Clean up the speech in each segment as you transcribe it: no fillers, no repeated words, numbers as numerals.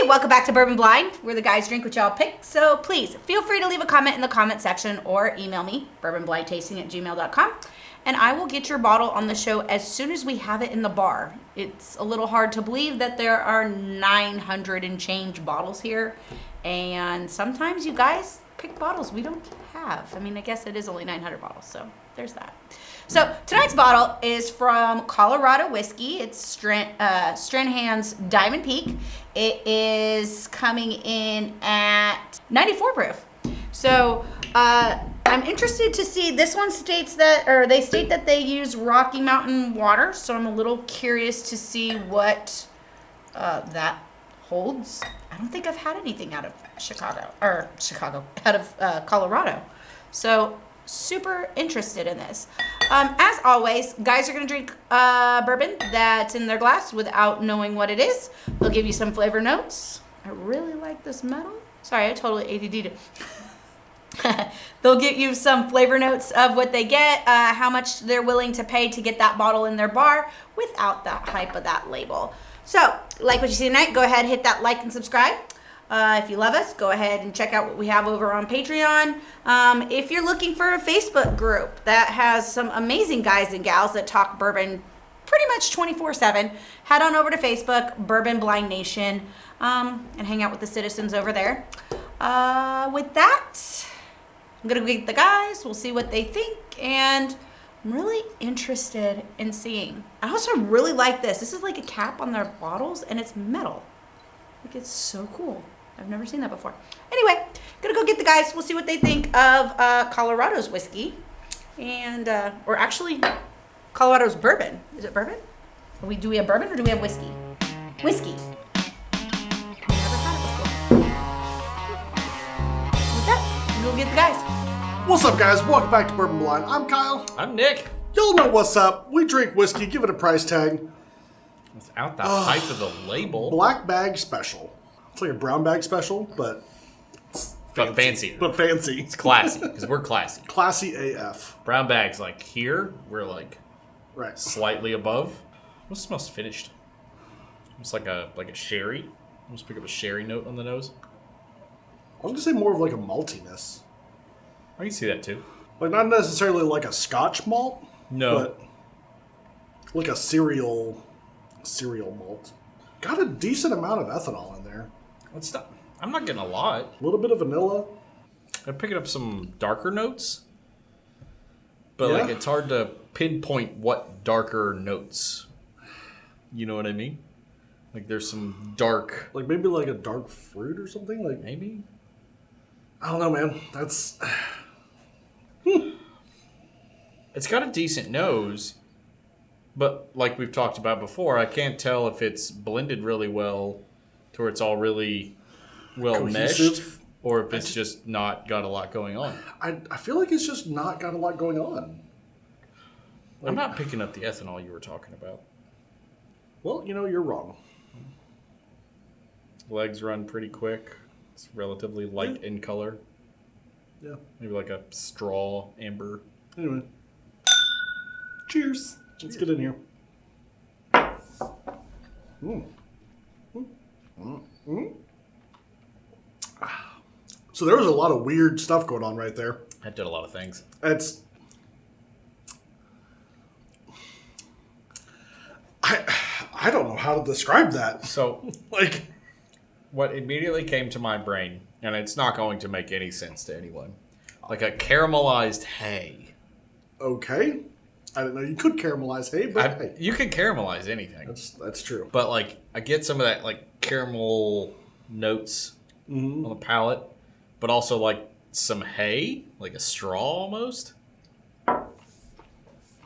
welcome back to Bourbon Blind, where the guys drink what y'all pick. So please feel free to leave a comment in the comment section or email me, bourbonblindtasting@gmail.com, and I will get your bottle on the show as soon as we have it in the bar. It's a little hard to believe that there are 900 and change bottles here, and sometimes you guys pick bottles we don't have. I mean, I guess it is only 900 bottles, so there's that. So tonight's bottle is from Colorado Whiskey. It's Stranahans Diamond Peak. It is coming in at 94 proof. So I'm interested to see, this one states that, or they state that they use Rocky Mountain water. So I'm a little curious to see what that holds. I don't think I've had anything out of out of Colorado. So super interested in this. As always, guys are going to drink bourbon that's in their glass without knowing what it is. They'll give you some flavor notes. I really like this metal. Sorry, I totally ADD'd it. They'll give you some flavor notes of what they get, how much they're willing to pay to get that bottle in their bar without that hype of that label. So, like what you see tonight, go ahead, hit that like and subscribe. If you love us, go ahead and check out what we have over on Patreon. If you're looking for a Facebook group that has some amazing guys and gals that talk bourbon pretty much 24/7, head on over to Facebook, Bourbon Blind Nation, and hang out with the citizens over there. With that, I'm going to meet the guys. We'll see what they think, and I'm really interested in seeing. I also really like this. This is like a cap on their bottles, and it's metal. Like, it's so cool. I've never seen that before. Anyway, gonna go get the guys. We'll see what they think of Colorado's whiskey, and or actually Colorado's bourbon. Is it bourbon? Do we have bourbon or do we have whiskey? Whiskey. I've never had it before. With that, we'll get the guys. What's up, guys? Welcome back to Bourbon Blind. I'm Kyle. I'm Nick. Y'all know what's up. We drink whiskey. Give it a price tag. Without the hype of the label. Black bag special. It's like a brown bag special, but fancy. But fancy. It's classy, because we're classy. Classy AF. Brown bags, like here, we're like right, slightly above. What smells finished? It's like a sherry. Almost pick up a sherry note on the nose. I was gonna say more of like a maltiness. I can see that too. Like not necessarily like a Scotch malt. No. But like a cereal malt. Got a decent amount of ethanol in there. I'm not getting a lot. A little bit of vanilla. I'm picking up some darker notes. But Yeah. like it's hard to pinpoint what darker notes. You know what I mean? Like there's some dark. Like maybe like a dark fruit or something. Like Maybe? I don't know, man. That's It's got a decent nose. But like we've talked about before, I can't tell if it's blended really well to where it's all really well cohesive. meshed, or if it's just not got a lot going on. I feel like it's just not got a lot going on. I'm not picking up the ethanol you were talking about. Well, you're wrong. Legs run pretty quick. It's relatively light in color. Yeah. Maybe like a straw amber. Anyway. Cheers. Let's get in here. So there was a lot of weird stuff going on right there. That did a lot of things. I don't know how to describe that. So, Like, what immediately came to my brain, and it's not going to make any sense to anyone, like a caramelized hay. okay. I didn't know you could caramelize hay, but hey, You can caramelize anything. that's true. But like, I get some of that like caramel notes on the palate, but also like some hay, like a straw almost. I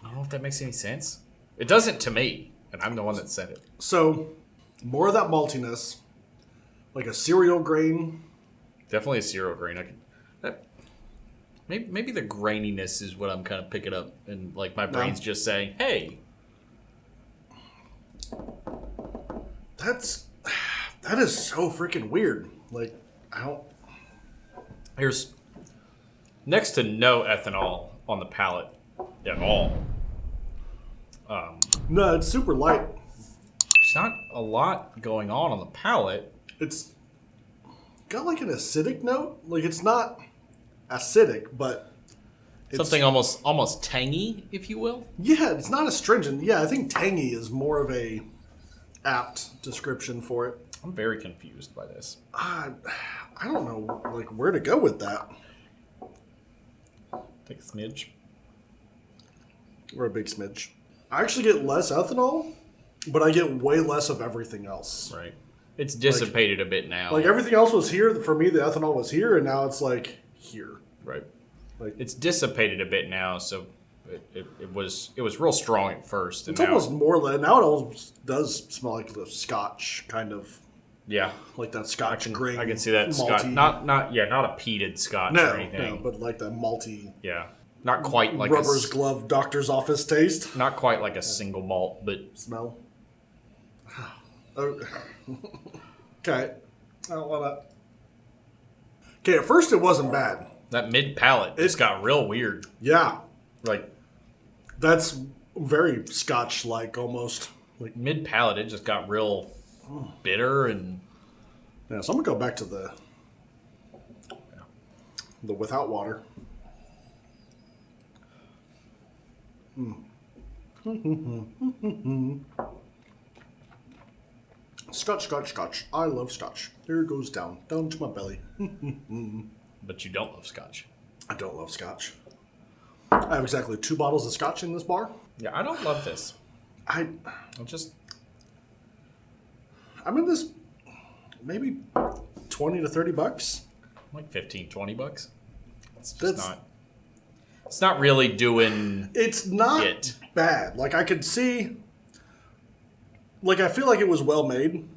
don't know if that makes any sense. It doesn't to me, and I'm the one that said it. So, more of that maltiness, like a cereal grain. Definitely a cereal grain. Maybe the graininess is what I'm kind of picking up, and like my brain's just saying, "Hey." That is so freaking weird. Like, I don't. There's next to no ethanol on the palate at all. No, it's super light. There's not a lot going on the palate. It's got like an acidic note. Like it's not acidic, but it's, Something almost tangy, if you will. yeah, it's not astringent. Yeah, I think tangy is more of a apt description for it. I'm very confused by this. I don't know like where to go with that. Take a smidge. Or a big smidge. I actually get less ethanol, but I get way less of everything else. Right. It's dissipated a bit now. Like everything else was here for me. The ethanol was here, and now it's like here. Right. Like It's dissipated a bit now, so it was real strong at first. And it's now, almost more. Now it almost does smell like the Scotch kind of. yeah. Like that Scotch grain. I can see that malty. Scotch. Not a peated Scotch or anything. No, but like that malty Yeah. Not quite like rubber's glove doctor's office taste not quite like a single malt, but smell. Oh. Okay. I don't want to. Okay, at first it wasn't bad. that mid palate just got real weird. Yeah. Like That's very Scotch-like almost. Like, mid palate, it just got real bitter and yeah, so I'm gonna go back to the without water. Scotch, Scotch, Scotch. I love Scotch. There it goes down to my belly. but you don't love Scotch. I don't love Scotch. I have exactly 2 bottles of Scotch in this bar. Yeah, I don't love this. I'm in this maybe 20 to 30 bucks. Like $15-$20. It's just That's- not. It's not really doing. It's not It. bad. Like I could see, like I feel like it was well made,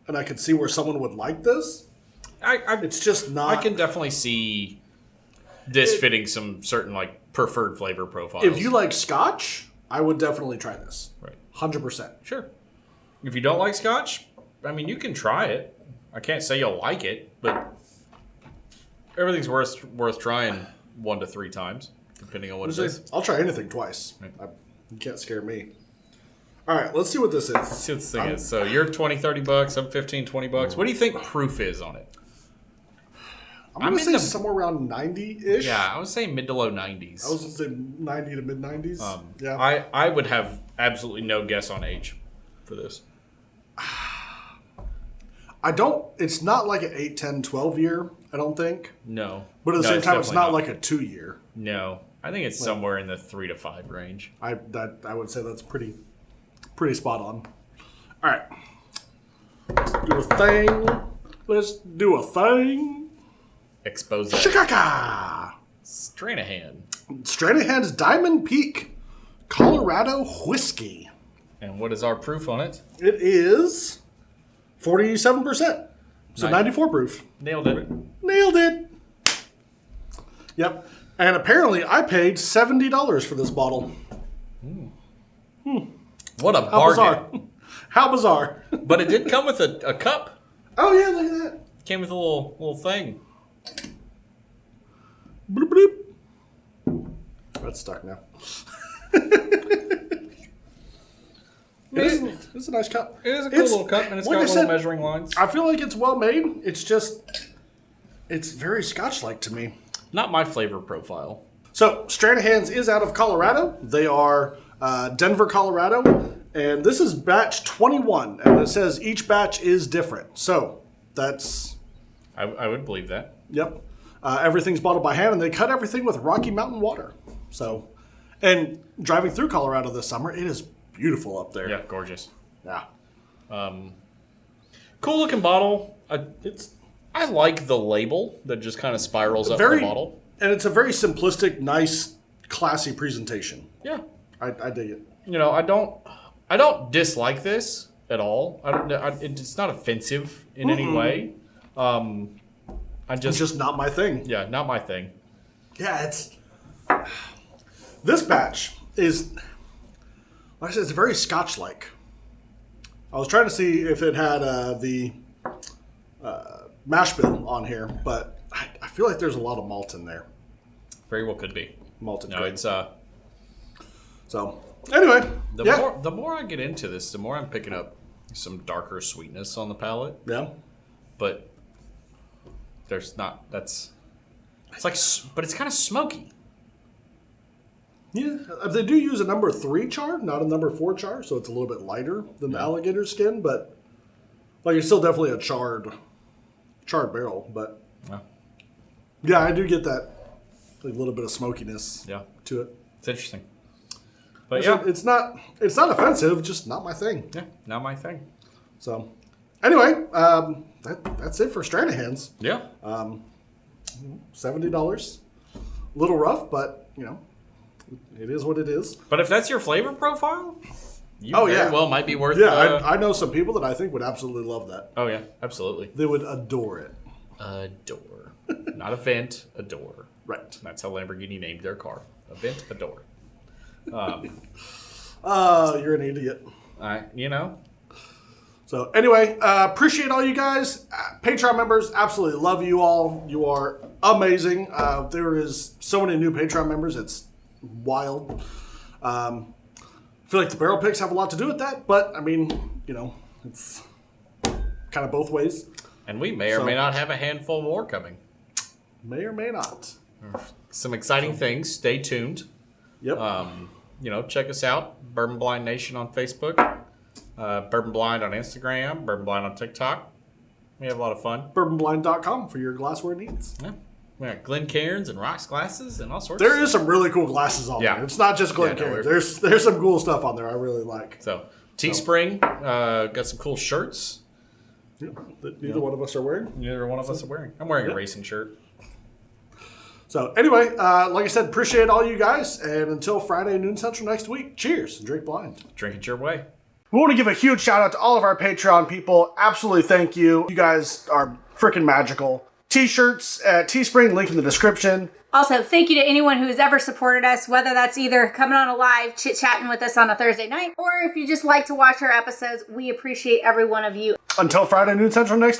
and I could see where someone would like this. It's just not. I can definitely see this fitting some certain like preferred flavor profiles. If you like Scotch, I would definitely try this. Right. 100%. Sure. If you don't like Scotch, I mean, you can try it. I can't say you'll like it, but everything's worth trying 1 to 3 times, depending on what it is. I'll try anything twice. Right. You can't scare me. All right, let's see what this is. Let's see what this thing is. So you're $20-$30, I'm $15-$20. What do you think proof is on it? I'm going to say somewhere around 90-ish. Yeah, I was saying mid to low 90s. I was going to say 90 to mid 90s. Yeah. I would have absolutely no guess on age for this. I don't. It's not like an 8, 10, 12 year, I don't think. No. But at the No, same time, it's not definitely like a 2 year. No. I think it's somewhere in the 3 to 5 range. I would say that's pretty spot on. All right. Let's do a thing. Let's do a thing. Expose that. Chicago. Stranahan. Stranahan's Diamond Peak Colorado Whiskey. And what is our proof on it? It is 47%. So Nice. 94 proof. Nailed it. Nailed it. Yep. And apparently I paid $70 for this bottle. What a How bargain. bizarre. How bizarre. But it did come with a cup. Oh, yeah, look at that. Came with a little thing. Bloop, bloop. That's stuck now. It's a nice cup. It is a cool little cup, and it's like got I little said, measuring lines. I feel like it's well made. It's very Scotch-like to me. Not my flavor profile. So, Stranahan's is out of Colorado. They are Denver, Colorado. And this is batch 21. And it says each batch is different. So, that's... I would believe that. Yep. Everything's bottled by hand, and they cut everything with Rocky Mountain water. So, and driving through Colorado this summer, it is beautiful up there. Yeah, gorgeous. Yeah. Cool looking bottle. I like the label that just kind of spirals up the bottle. And it's a very simplistic, nice, classy presentation. Yeah. I dig it. You know, I don't dislike this at all. It's not offensive in any way. It's just not my thing. Yeah, not my thing. Yeah, this batch is, like I said, it's very Scotch-like. I was trying to see if it had the mash bill on here, but I feel like there's a lot of malt in there. Very well could be. Malted No, grain. it's So, anyway. the more I get into this, the more I'm picking up some darker sweetness on the palate. Yeah. but there's not. It's like, but it's kind of smoky. Yeah, they do use a number 3 char, not a number 4 char, so it's a little bit lighter than the alligator skin, but like it's still definitely a charred barrel. But yeah, I do get that like, little bit of smokiness to it. It's interesting. But yeah, it's not offensive, just not my thing. Yeah, not my thing. So anyway, that's it for Stranahans. Yeah. $70. A little rough, but you know, it is what it is. But if that's your flavor profile, you very well might be worth. Yeah, I know some people that I think would absolutely love that. Oh yeah, absolutely. They would adore it. Adore, not Avent, adore. Right. That's how Lamborghini named their car. Avent, adore. You're an idiot. You know. So anyway, appreciate all you guys. Patreon members, absolutely love you all. You are amazing. There is so many new Patreon members. It's wild. I feel like the barrel picks have a lot to do with that, but I mean, you know, it's kind of both ways. And we may or may not have a handful more coming. May or may not. Some exciting things. Stay tuned. Yep. You know, check us out. Bourbon Blind Nation on Facebook. Bourbon Blind on Instagram. Bourbon Blind on TikTok. We have a lot of fun. Bourbonblind.com for your glassware needs. Yeah. We got Glencairns and rocks glasses and all sorts There is some really cool glasses on there. It's not just Glencairns. There's some cool stuff on there I really like. So, Teespring got some cool shirts. Yeah, that neither one of us are wearing. Neither one of us are wearing. I'm wearing a racing shirt. So anyway, like I said, appreciate all you guys. And until Friday, noon central next week, cheers and drink blind. Drink it your way. We want to give a huge shout out to all of our Patreon people. Absolutely thank you. You guys are freaking magical. T-shirts at Teespring, link in the description. Also, thank you to anyone who has ever supported us, whether that's either coming on a live, chit-chatting with us on a Thursday night, or if you just like to watch our episodes, we appreciate every one of you. Until Friday, noon central next